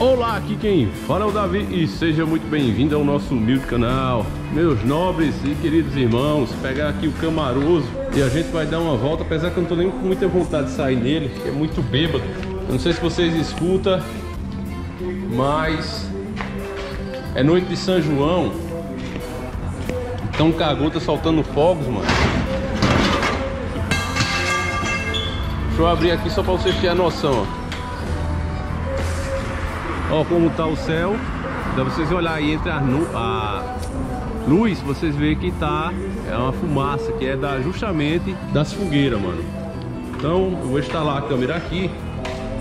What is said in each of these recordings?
Olá, aqui quem fala é o Davi e seja muito bem-vindo ao nosso humilde canal. Meus nobres e queridos irmãos, pegar aqui o Camaroso e a gente vai dar uma volta, apesar que eu não tô nem com muita vontade de sair nele, porque é muito bêbado. Eu não sei se vocês escutam, mas é noite de São João, então o Cagô tá soltando fogos, mano. Deixa eu abrir aqui só pra vocês terem a noção, ó. Ó como tá o céu. Dá pra vocês olhar aí entre a luz, vocês veem que tá uma fumaça que é justamente das fogueiras, mano. Então eu vou instalar a câmera aqui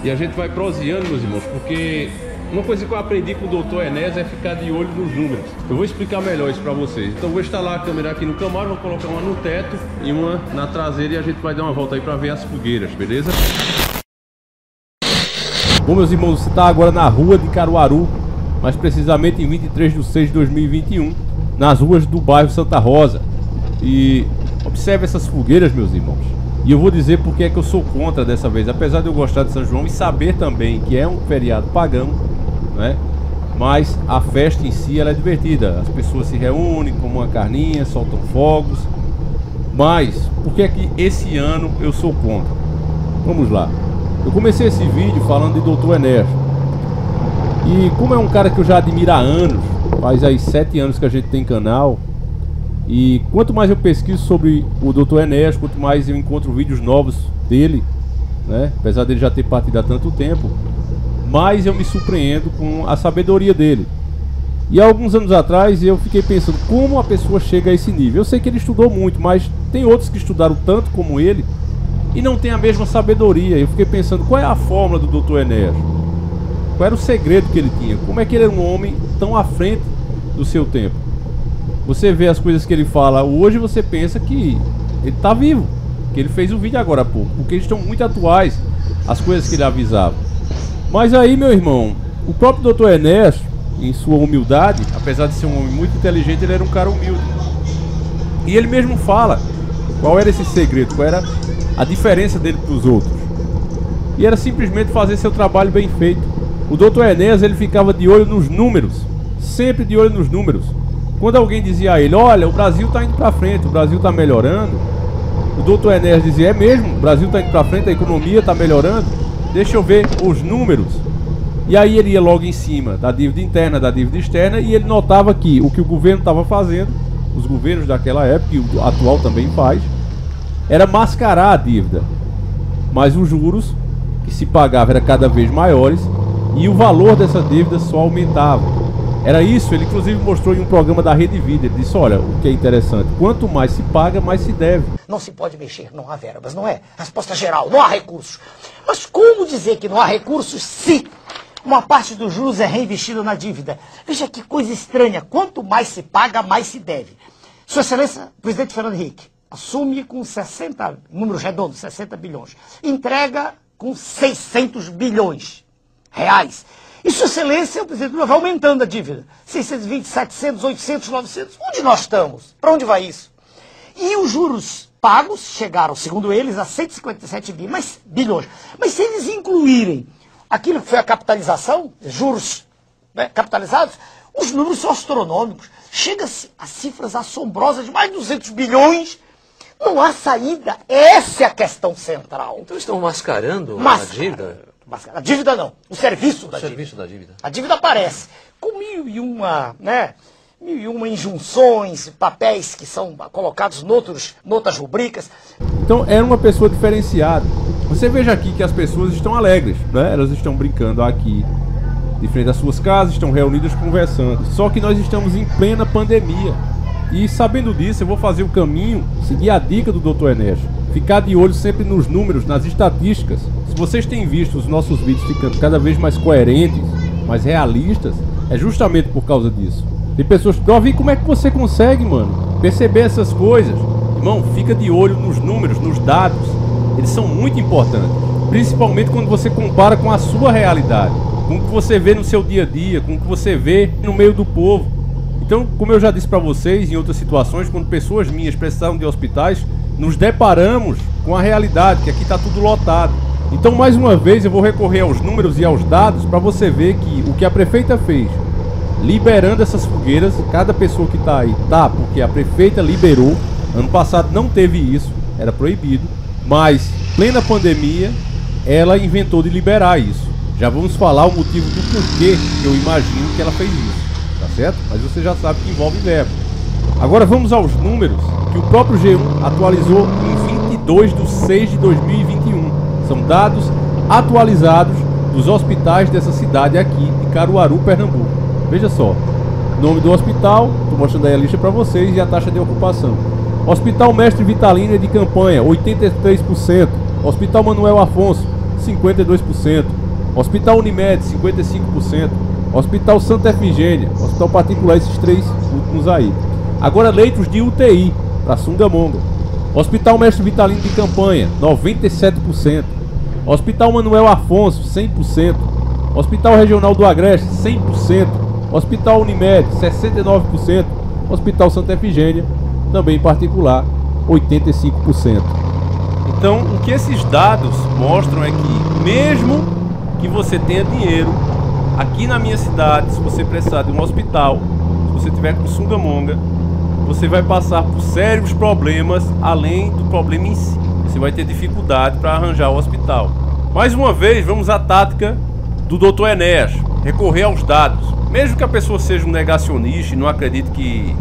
e a gente vai proseando, meus irmãos, porque uma coisa que eu aprendi com o Dr. Enéas é ficar de olho nos números. Eu vou explicar melhor isso pra vocês. Então eu vou instalar a câmera aqui no Camaro, vou colocar uma no teto e uma na traseira e a gente vai dar uma volta aí pra ver as fogueiras, beleza? Bom, meus irmãos, você está agora na rua de Caruaru, mais precisamente em 23/6/2021, nas ruas do bairro Santa Rosa. E observe essas fogueiras, meus irmãos. E eu vou dizer porque é que eu sou contra dessa vez, apesar de eu gostar de São João e saber também que é um feriado pagão, né? Mas a festa em si ela é divertida. As pessoas se reúnem, comem uma carninha, soltam fogos. Mas por que é que esse ano eu sou contra? Vamos lá. Eu comecei esse vídeo falando de Dr. Enéas. E como é um cara que eu já admiro há anos, faz aí 7 anos que a gente tem canal, e quanto mais eu pesquiso sobre o Dr. Enéas, quanto mais eu encontro vídeos novos dele, né? Apesar dele já ter partido há tanto tempo, mais eu me surpreendo com a sabedoria dele. E há alguns anos atrás eu fiquei pensando como a pessoa chega a esse nível. Eu sei que ele estudou muito, mas tem outros que estudaram tanto como ele e não tem a mesma sabedoria. Eu fiquei pensando, qual é a fórmula do Dr. Enéas? Qual era o segredo que ele tinha? Como é que ele era um homem tão à frente do seu tempo? Você vê as coisas que ele fala hoje, você pensa que ele está vivo, que ele fez o vídeo agora há pouco, porque eles estão muito atuais, as coisas que ele avisava. Mas aí, meu irmão, o próprio Dr. Enéas, em sua humildade, apesar de ser um homem muito inteligente, ele era um cara humilde. E ele mesmo fala qual era esse segredo, qual era a diferença dele para os outros. E era simplesmente fazer seu trabalho bem feito. O Dr. Enéas, ele ficava de olho nos números, sempre de olho nos números. Quando alguém dizia a ele, olha, o Brasil está indo para frente, o Brasil está melhorando, o Dr. Enéas dizia, é mesmo? O Brasil está indo para frente, a economia está melhorando? Deixa eu ver os números. E aí ele ia logo em cima da dívida interna, da dívida externa, e ele notava que o que o governo estava fazendo, os governos daquela época, e o atual também faz, era mascarar a dívida, mas os juros que se pagavam eram cada vez maiores e o valor dessa dívida só aumentava. Era isso, ele inclusive mostrou em um programa da Rede Vida. Ele disse, olha, o que é interessante, quanto mais se paga, mais se deve. Não se pode mexer, não há verbas, não é? Resposta geral, não há recursos. Mas como dizer que não há recursos se uma parte dos juros é reinvestida na dívida? Veja que coisa estranha, quanto mais se paga, mais se deve. Sua Excelência, presidente Fernando Henrique, assume com 60, números redondos, 60 bilhões. Entrega com 600 bilhões reais. E Sua Excelência, o presidente Lula, vai aumentando a dívida. 620, 700, 800, 900. Onde nós estamos? Para onde vai isso? E os juros pagos chegaram, segundo eles, a 157 bilhões. Mas se eles incluírem aquilo que foi a capitalização, juros, né, capitalizados, os números são astronômicos. Chega-se a cifras assombrosas de mais de 200 bilhões. Não há saída. Essa é a questão central. Então estão mascarando a dívida? A dívida não. O serviço da dívida. A dívida aparece com mil e uma injunções, papéis que são colocados noutras rubricas. Então era uma pessoa diferenciada. Você veja aqui que as pessoas estão alegres, né? Elas estão brincando aqui de frente às suas casas, estão reunidas conversando. Só que nós estamos em plena pandemia. E sabendo disso, eu vou fazer o caminho, seguir a dica do Dr. Enéas. Ficar de olho sempre nos números, nas estatísticas. Se vocês têm visto os nossos vídeos ficando cada vez mais coerentes, mais realistas, é justamente por causa disso. Tem pessoas que ouvem, como é que você consegue, mano, perceber essas coisas? Irmão, fica de olho nos números, nos dados. Eles são muito importantes. Principalmente quando você compara com a sua realidade, com o que você vê no seu dia a dia, com o que você vê no meio do povo. Então, como eu já disse para vocês em outras situações, quando pessoas minhas precisaram de hospitais, nos deparamos com a realidade, que aqui está tudo lotado. Então, mais uma vez, eu vou recorrer aos números e aos dados para você ver que o que a prefeita fez, liberando essas fogueiras, cada pessoa que está aí, tá, porque a prefeita liberou. Ano passado não teve isso, era proibido, mas plena pandemia, ela inventou de liberar isso. Já vamos falar o motivo do porquê que eu imagino que ela fez isso, tá certo? Mas você já sabe que envolve verbo. Agora vamos aos números que o próprio G1 atualizou em 22 de 6 de 2021. São dados atualizados dos hospitais dessa cidade aqui de Caruaru, Pernambuco. Veja só, nome do hospital, estou mostrando aí a lista para vocês, e a taxa de ocupação. Hospital Mestre Vitalino de Campanha, 83%. Hospital Manuel Afonso, 52%. Hospital Unimed, 55%. Hospital Santa Efigênia, hospital particular, esses três últimos aí. Agora leitos de UTI para Sungamonga. Hospital Mestre Vitalino de Campanha, 97%. Hospital Manuel Afonso, 100%. Hospital Regional do Agreste, 100%. Hospital Unimed, 69%. Hospital Santa Efigênia, também particular, 85%. Então, o que esses dados mostram é que, mesmo que você tenha dinheiro, aqui na minha cidade, se você precisar de um hospital, se você tiver com Sungamonga, você vai passar por sérios problemas, além do problema em si. Você vai ter dificuldade para arranjar o hospital. Mais uma vez, vamos à tática do Dr. Enéas, recorrer aos dados. Mesmo que a pessoa seja um negacionista e não acredite que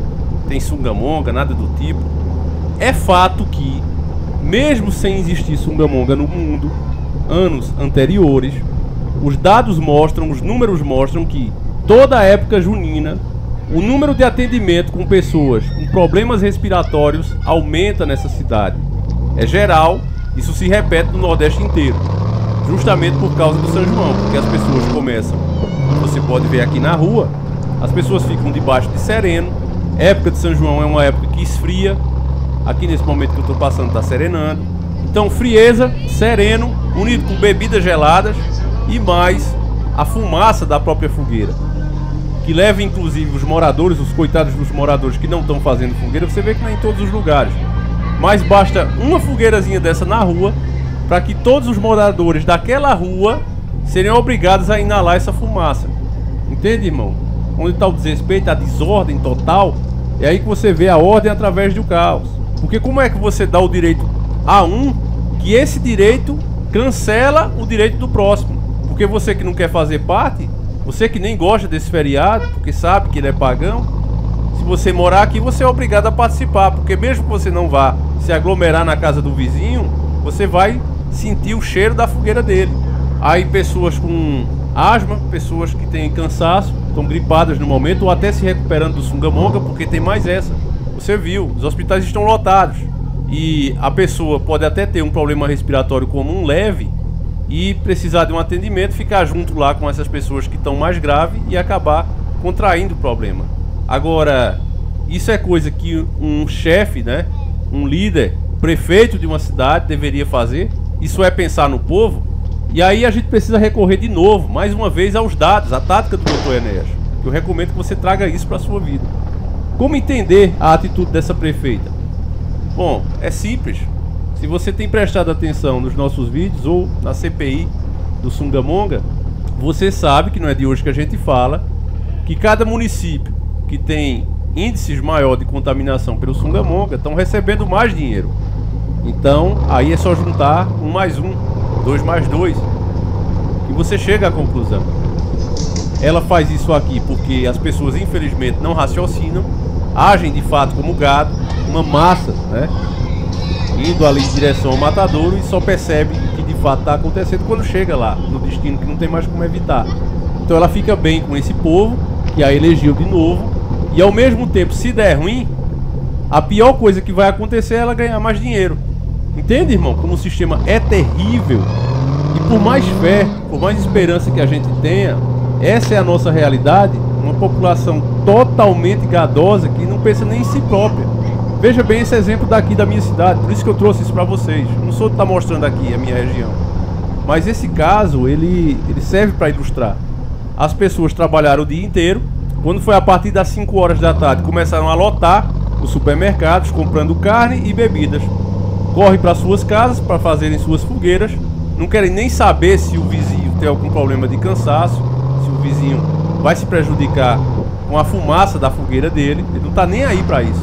tem Sungamonga, nada do tipo, é fato que, mesmo sem existir Sungamonga no mundo, anos anteriores, os dados mostram, os números mostram que toda a época junina, o número de atendimento com pessoas com problemas respiratórios aumenta nessa cidade. É geral, isso se repete no Nordeste inteiro, justamente por causa do São João, porque as pessoas começam, você pode ver aqui na rua, as pessoas ficam debaixo de sereno. Época de São João é uma época que esfria. Aqui nesse momento que eu estou passando está serenando. Então frieza, sereno, unido com bebidas geladas e mais a fumaça da própria fogueira, que leva inclusive os moradores, os coitados dos moradores que não estão fazendo fogueira. Você vê que não é em todos os lugares, mas basta uma fogueirazinha dessa na rua para que todos os moradores daquela rua seriam obrigados a inalar essa fumaça. Entende, irmão? Onde está o desrespeito, a desordem total, é aí que você vê a ordem através do caos. Porque como é que você dá o direito a um, que esse direito cancela o direito do próximo? Porque você que não quer fazer parte, você que nem gosta desse feriado, porque sabe que ele é pagão, se você morar aqui, você é obrigado a participar, porque mesmo que você não vá se aglomerar na casa do vizinho, você vai sentir o cheiro da fogueira dele. Aí pessoas com asma, pessoas que têm cansaço, estão gripadas no momento, ou até se recuperando do Sungamonga, porque tem mais essa. Você viu, os hospitais estão lotados, e a pessoa pode até ter um problema respiratório comum leve e precisar de um atendimento, ficar junto lá com essas pessoas que estão mais graves e acabar contraindo o problema. Agora, isso é coisa que um chefe, né, um líder, prefeito de uma cidade deveria fazer. Isso é pensar no povo. E aí a gente precisa recorrer de novo, mais uma vez, aos dados, a tática do Dr. Enéas. Eu recomendo que você traga isso para a sua vida. Como entender a atitude dessa prefeita? Bom, é simples. Se você tem prestado atenção nos nossos vídeos ou na CPI do Sungamonga, você sabe que não é de hoje que a gente fala, que cada município que tem índices maior de contaminação pelo Sungamonga estão recebendo mais dinheiro. Então, aí é só juntar 1 mais 1, 2 mais 2, e você chega à conclusão. Ela faz isso aqui porque as pessoas, infelizmente, não raciocinam, agem de fato como gado, uma massa, né, indo ali em direção ao matadouro, e só percebe que de fato está acontecendo quando chega lá, no destino que não tem mais como evitar. Então ela fica bem com esse povo, que a elegeu de novo, e ao mesmo tempo, se der ruim, a pior coisa que vai acontecer é ela ganhar mais dinheiro. Entende, irmão? Como o sistema é terrível. E por mais fé, por mais esperança que a gente tenha, essa é a nossa realidade. Uma população totalmente gadosa que não pensa nem em si própria. Veja bem esse exemplo daqui da minha cidade. Por isso que eu trouxe isso para vocês. Não sou de estar mostrando aqui a minha região, mas esse caso, ele serve para ilustrar. As pessoas trabalharam o dia inteiro. Quando foi a partir das 5 horas da tarde, começaram a lotar os supermercados, comprando carne e bebidas. Corre para suas casas para fazerem suas fogueiras. não querem nem saber se o vizinho tem algum problema de cansaço, se o vizinho vai se prejudicar com a fumaça da fogueira dele. Ele não tá nem aí para isso.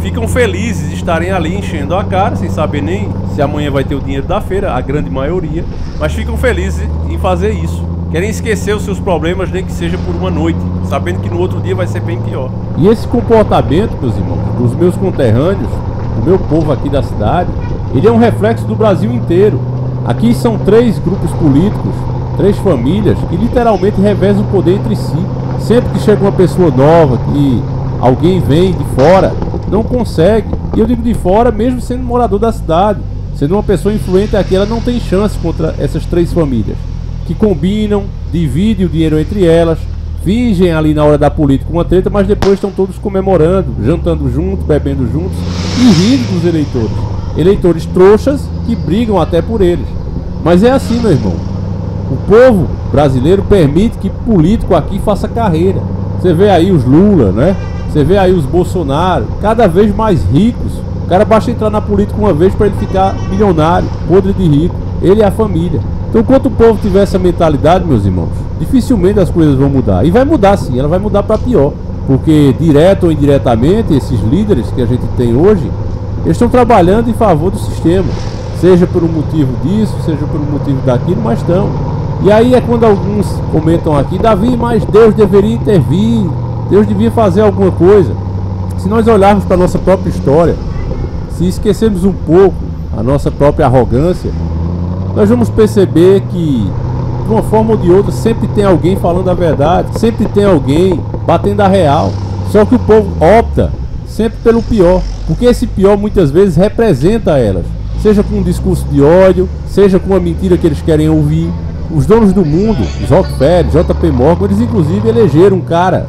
Ficam felizes de estarem ali enchendo a cara, sem saber nem se amanhã vai ter o dinheiro da feira, a grande maioria, mas ficam felizes em fazer isso. Querem esquecer os seus problemas, nem que seja por uma noite, sabendo que no outro dia vai ser bem pior. E esse comportamento, meus irmãos, dos meus conterrâneos, do meu povo aqui da cidade, ele é um reflexo do Brasil inteiro. Aqui são 3 grupos políticos, 3 famílias que literalmente revezam o poder entre si. Sempre que chega uma pessoa nova, que alguém vem de fora, não consegue. E eu digo de fora mesmo sendo morador da cidade, sendo uma pessoa influente aqui, ela não tem chance contra essas 3 famílias que combinam, dividem o dinheiro entre elas, fingem ali na hora da política uma treta, mas depois estão todos comemorando, jantando juntos, bebendo juntos e rindo dos eleitores. Eleitores trouxas que brigam até por eles. Mas é assim, meu irmão. O povo brasileiro permite que político aqui faça carreira. Você vê aí os Lula, né? Você vê aí os Bolsonaro, cada vez mais ricos. O cara basta entrar na política uma vez para ele ficar milionário, podre de rico. Ele e a família. Então, enquanto o povo tiver essa mentalidade, meus irmãos, dificilmente as coisas vão mudar. E vai mudar sim, ela vai mudar para pior. Porque, direto ou indiretamente, esses líderes que a gente tem hoje, eles estão trabalhando em favor do sistema. Seja por um motivo disso, seja por um motivo daquilo, mas estão. E aí é quando alguns comentam aqui, Davi, mas Deus deveria intervir, Deus devia fazer alguma coisa. Se nós olharmos para a nossa própria história, se esquecermos um pouco a nossa própria arrogância, nós vamos perceber que, de uma forma ou de outra, sempre tem alguém falando a verdade, sempre tem alguém batendo a real. Só que o povo opta sempre pelo pior, porque esse pior muitas vezes representa elas, seja com um discurso de ódio, seja com uma mentira que eles querem ouvir. Os donos do mundo, os Rockefeller, JP Morgan, eles inclusive elegeram um cara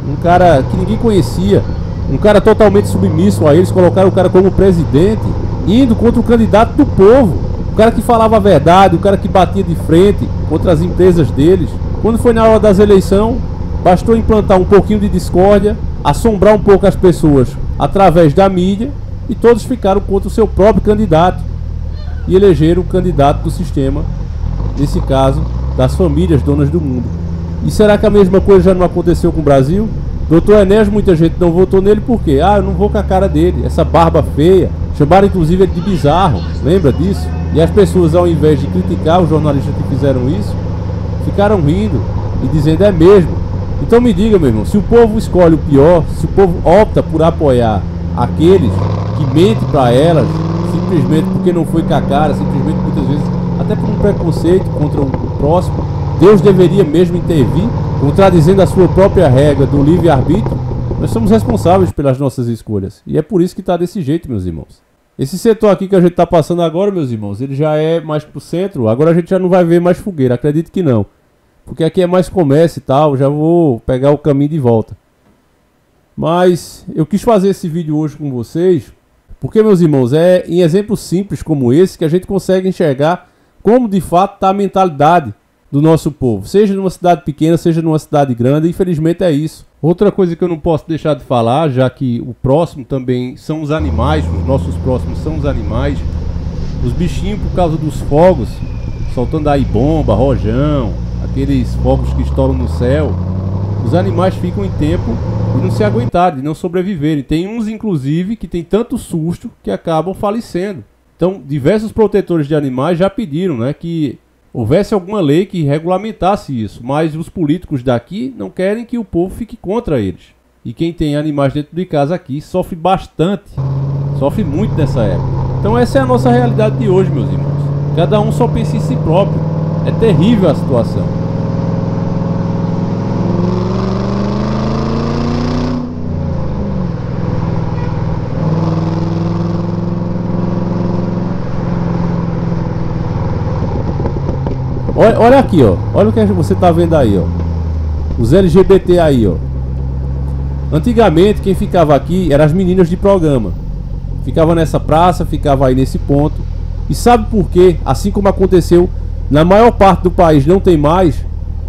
que ninguém conhecia, um cara totalmente submisso a eles, colocaram o cara como presidente, indo contra o candidato do povo. O cara que falava a verdade, o cara que batia de frente contra as empresas deles. Quando foi na hora das eleições, bastou implantar um pouquinho de discórdia, assombrar um pouco as pessoas através da mídia, e todos ficaram contra o seu próprio candidato e elegeram o candidato do sistema, nesse caso, das famílias donas do mundo. E será que a mesma coisa já não aconteceu com o Brasil? Doutor Enéas, muita gente não votou nele por quê? Eu não vou com a cara dele, essa barba feia. Chamaram inclusive ele de bizarro, lembra disso? E as pessoas, ao invés de criticar os jornalistas que fizeram isso, ficaram rindo e dizendo é mesmo. Então me diga, meu irmão, se o povo escolhe o pior, se o povo opta por apoiar aqueles que mentem para elas, simplesmente porque não foi com a cara, simplesmente muitas vezes até por um preconceito contra o próximo, Deus deveria mesmo intervir, contradizendo a sua própria regra do livre-arbítrio? Nós somos responsáveis pelas nossas escolhas. E é por isso que está desse jeito, meus irmãos. Esse setor aqui que a gente está passando agora, meus irmãos, ele já é mais pro centro. Agora a gente já não vai ver mais fogueira, acredito que não. Porque aqui é mais comércio e tal, já vou pegar o caminho de volta. Mas eu quis fazer esse vídeo hoje com vocês, porque, meus irmãos, é em exemplos simples como esse que a gente consegue enxergar como de fato está a mentalidade do nosso povo. Seja numa cidade pequena, seja numa cidade grande, infelizmente é isso. Outra coisa que eu não posso deixar de falar, já que o próximo também são os animais, os nossos próximos são os animais. Os bichinhos, por causa dos fogos, soltando aí bomba, rojão, aqueles fogos que estouram no céu, os animais ficam em tempo de não se aguentarem, de não sobreviverem. Tem uns, inclusive, que tem tanto susto que acabam falecendo. Então, diversos protetores de animais já pediram, né, que houvesse alguma lei que regulamentasse isso, mas os políticos daqui não querem que o povo fique contra eles. E quem tem animais dentro de casa aqui sofre bastante, sofre muito nessa época. Então essa é a nossa realidade de hoje, meus irmãos. Cada um só pensa em si próprio. É terrível a situação. Olha aqui, ó. Olha o que você tá vendo aí, ó. Os LGBT aí, ó. Antigamente quem ficava aqui eram as meninas de programa. Ficava nessa praça, ficava aí nesse ponto. E sabe por quê? Assim como aconteceu na maior parte do país, não tem mais.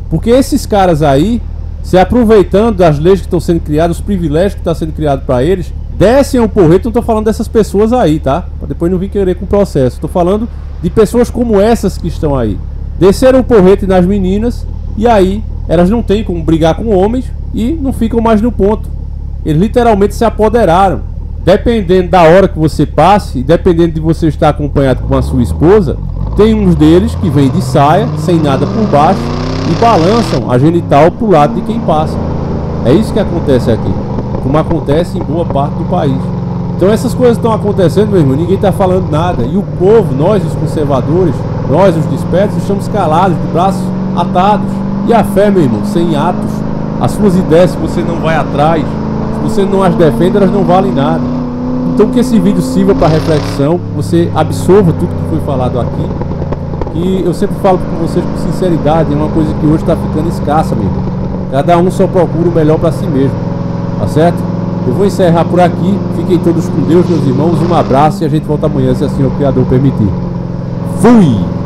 Porque esses caras aí, se aproveitando das leis que estão sendo criadas, os privilégios que estão sendo criados para eles, descem ao porrete. Não tô falando dessas pessoas aí, tá? Pra depois não vir querer com o processo. Tô falando de pessoas como essas que estão aí. desceram o porrete nas meninas e aí elas não têm como brigar com homens e não ficam mais no ponto. Eles literalmente se apoderaram. Dependendo da hora que você passe, dependendo de você estar acompanhado com a sua esposa, tem uns deles que vêm de saia, sem nada por baixo, e balançam a genital pro lado de quem passa. É isso que acontece aqui, como acontece em boa parte do país. Então essas coisas estão acontecendo, meu irmão, ninguém está falando nada. E o povo, nós os conservadores, nós os despertos, estamos calados, de braços atados. E a fé, meu irmão, sem atos. As suas ideias, se você não vai atrás, se você não as defende, elas não valem nada. Então que esse vídeo sirva para reflexão, você absorva tudo que foi falado aqui. E eu sempre falo com vocês com sinceridade, é uma coisa que hoje está ficando escassa, meu irmão. Cada um só procura o melhor para si mesmo, tá certo? Eu vou encerrar por aqui, fiquem todos com Deus, meus irmãos, um abraço e a gente volta amanhã, se assim o Criador permitir. Fui!